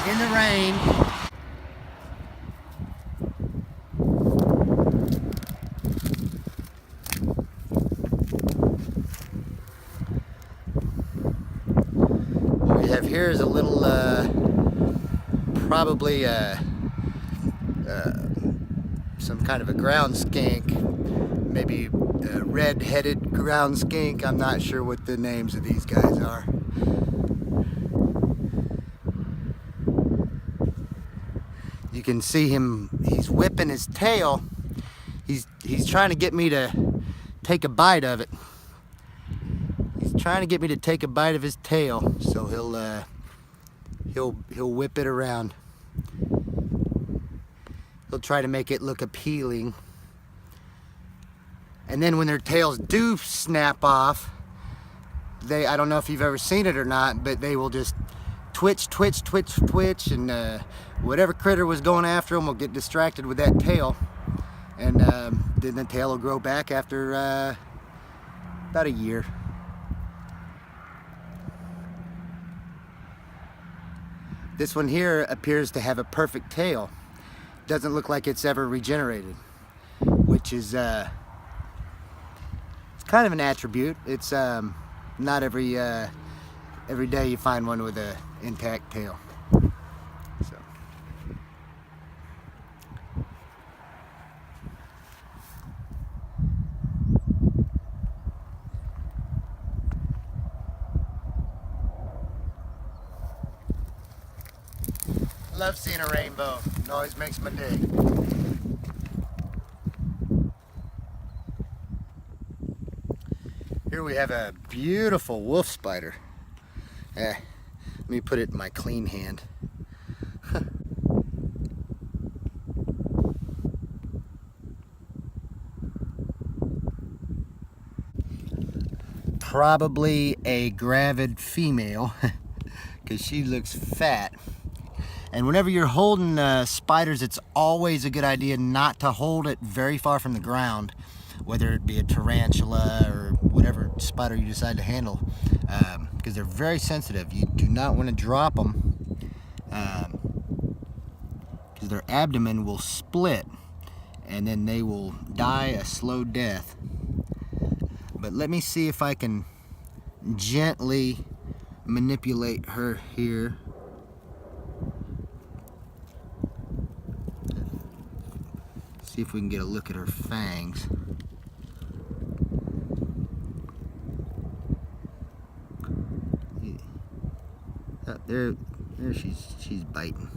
in the rain. What we have here is a little, probably some kind of a ground skink, maybe a red-headed ground skink. I'm not sure what the names of these guys are. You can see him, he's whipping his tail. He's trying to get me to take a bite of it. He's trying to get me to take a bite of his tail, so he'll whip it around. He'll try to make it look appealing. And then when their tails do snap off, I don't know if you've ever seen it or not, but they will just twitch, and whatever critter was going after them will get distracted with that tail. And then the tail will grow back after about a year. This one here appears to have a perfect tail. Doesn't look like it's ever regenerated, which is it's kind of an attribute. It's not every day you find one with an intact tail. So. Love seeing a rainbow. It always makes my day. Here we have a beautiful wolf spider. Let me put it in my clean hand. Probably a gravid female because she looks fat. And whenever you're holding spiders, it's always a good idea not to hold it very far from the ground, whether it be a tarantula or whatever spider you decide to handle, because they're very sensitive. You do not want to drop them, because their abdomen will split and then they will die a slow death. But let me see if I can gently manipulate her here. See if we can get a look at her fangs. There she's biting.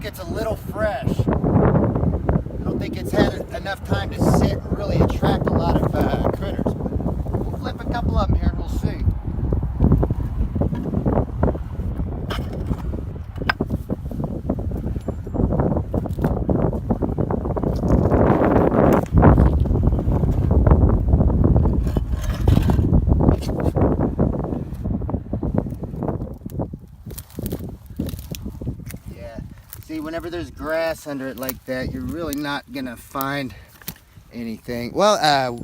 It's a little fresh. I don't think it's had enough time to sit and really attract a lot of critters. We'll flip a couple of them here and we'll see. See, whenever there's grass under it like that, you're really not gonna find anything. Well,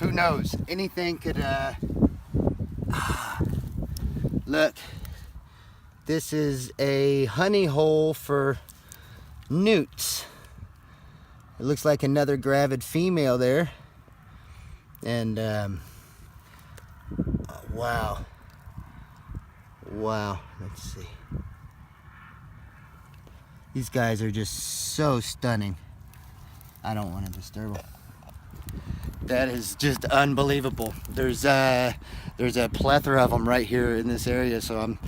who knows? Anything could, look, this is a honey hole for newts. It looks like another gravid female there. And, wow. Wow, let's see. These guys are just so stunning. I don't want to disturb them. That is just unbelievable. There's a plethora of them right here in this area, so I'm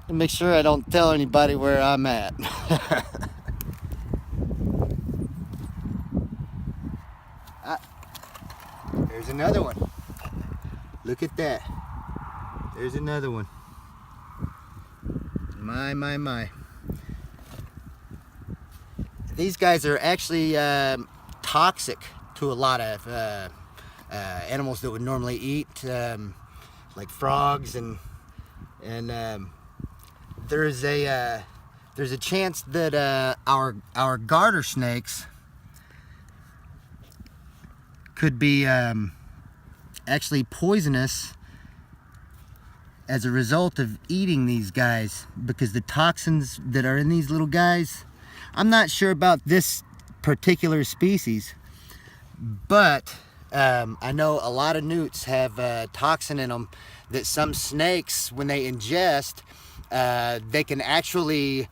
gonna make sure I don't tell anybody where I'm at. There's another one. Look at that. There's another one. My. These guys are actually toxic to a lot of animals that would normally eat, like frogs, and there's a chance that our garter snakes could be actually poisonous as a result of eating these guys, because the toxins that are in these little guys, I'm not sure about this particular species, but I know a lot of newts have toxin in them that some snakes, when they ingest, they can actually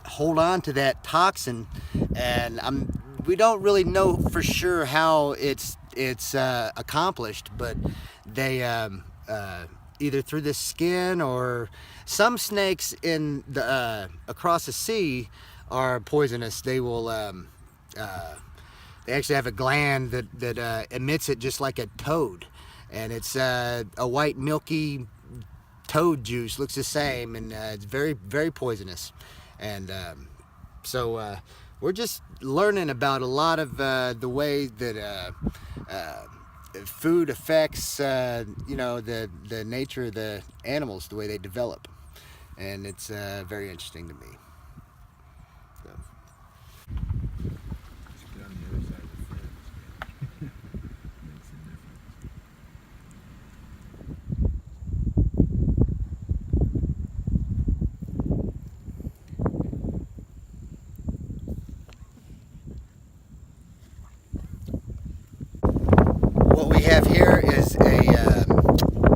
hold on to that toxin, and we don't really know for sure how it's accomplished, but they either through the skin, or some snakes in the across the sea are poisonous. They will they actually have a gland that emits it just like a toad, and it's a white milky toad juice, looks the same, and it's very, very poisonous. And so we're just learning about a lot of the way that food affects you know, the nature of the animals, the way they develop, and it's very interesting to me. So. Get on the other side of the fence. Makes a difference. What we have here is a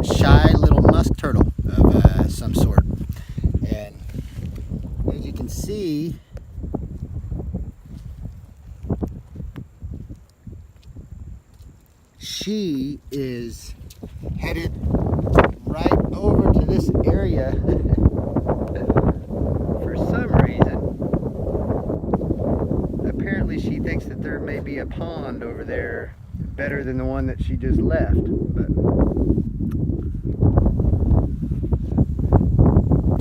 shy little musk turtle of some sort, and as you can see, she is headed right over to this area for some reason. Apparently she thinks that there may be a pond over there better than the one that she just left, but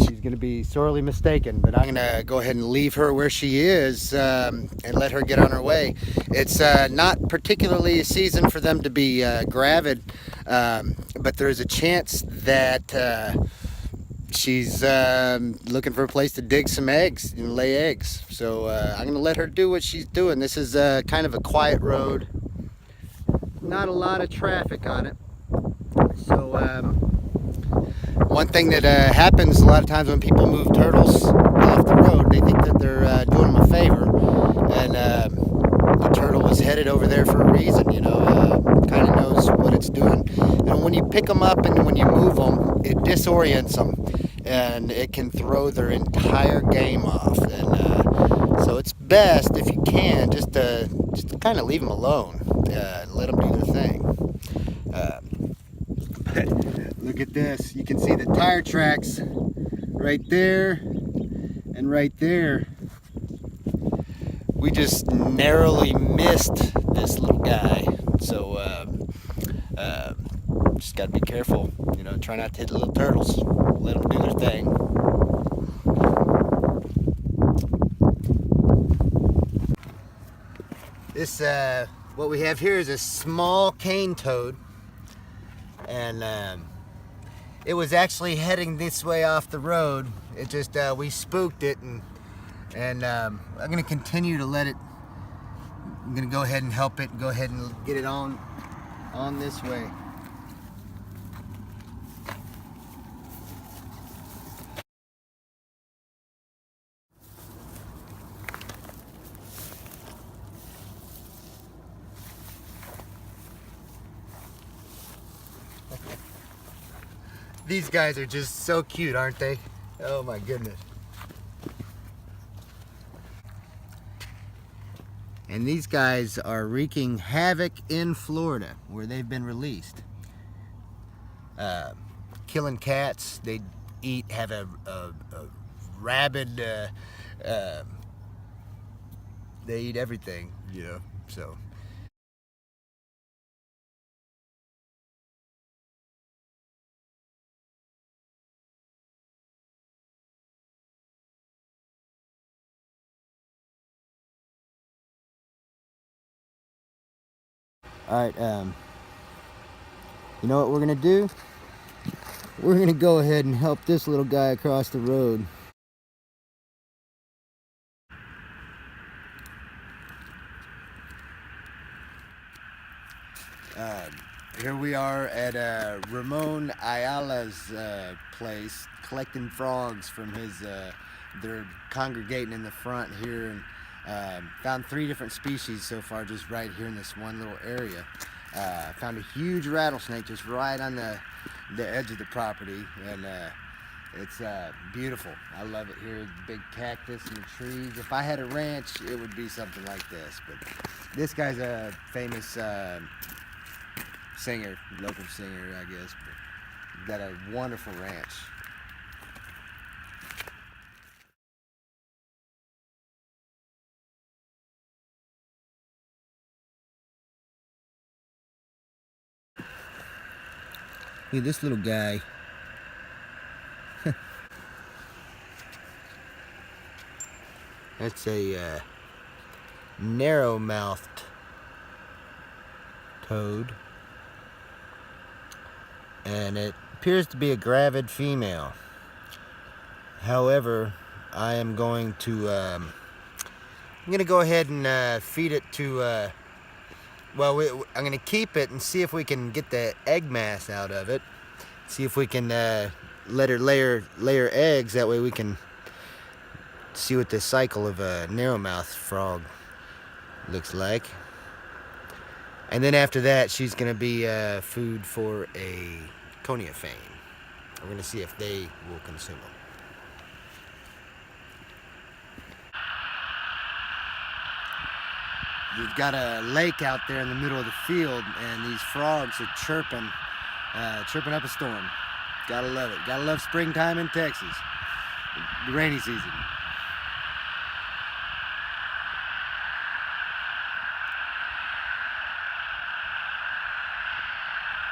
she's going to be sorely mistaken. But I'm going to go ahead and leave her where she is and let her get on her way. It's not particularly a season for them to be gravid, but there's a chance that she's looking for a place to dig some eggs and lay eggs. So I'm going to let her do what she's doing. This is kind of a quiet road, not a lot of traffic on it. So one thing that happens a lot of times when people move turtles off the road, they think that they're doing them a favor, and the turtle was headed over there for a reason, you know, kind of knows what it's doing. And when you pick them up and when you move them, it disorients them, and it can throw their entire game off. And so it's best, if you can, just to kind of leave them alone, let them do their thing. But look at this. You can see the tire tracks right there and right there. We just narrowly missed this little guy. So just got to be careful. You know, try not to hit the little turtles. Let them do their thing. This, what we have here is a small cane toad. And it was actually heading this way off the road. It just we spooked it, and I'm gonna continue to let it. I'm gonna go ahead and help it. Go ahead and get it on this way. These guys are just so cute, aren't they? Oh my goodness. And these guys are wreaking havoc in Florida, where they've been released. Killing cats. They have a rabid, they eat everything, you know, so. All right, you know what we're gonna do? We're gonna go ahead and help this little guy across the road. Here we are at Ramon Ayala's place, collecting frogs from his. They're congregating in the front here, and found 3 different species so far, just right here in this one little area. Found a huge rattlesnake just right on the edge of the property, and it's beautiful. I love it here. Big cactus and the trees. If I had a ranch, it would be something like this. But this guy's a famous singer, local singer, I guess. But got a wonderful ranch. Look at this little guy. That's a narrow-mouthed toad, and it appears to be a gravid female. However, I am going to I'm going to go ahead and feed it to I'm going to keep it and see if we can get the egg mass out of it. See if we can let her lay eggs. That way we can see what the cycle of a narrow-mouthed frog looks like. And then after that, she's going to be food for a coniophaine. We're going to see if they will consume them. You've got a lake out there in the middle of the field, and these frogs are chirping up a storm. Gotta love it. Gotta love springtime in Texas. The rainy season.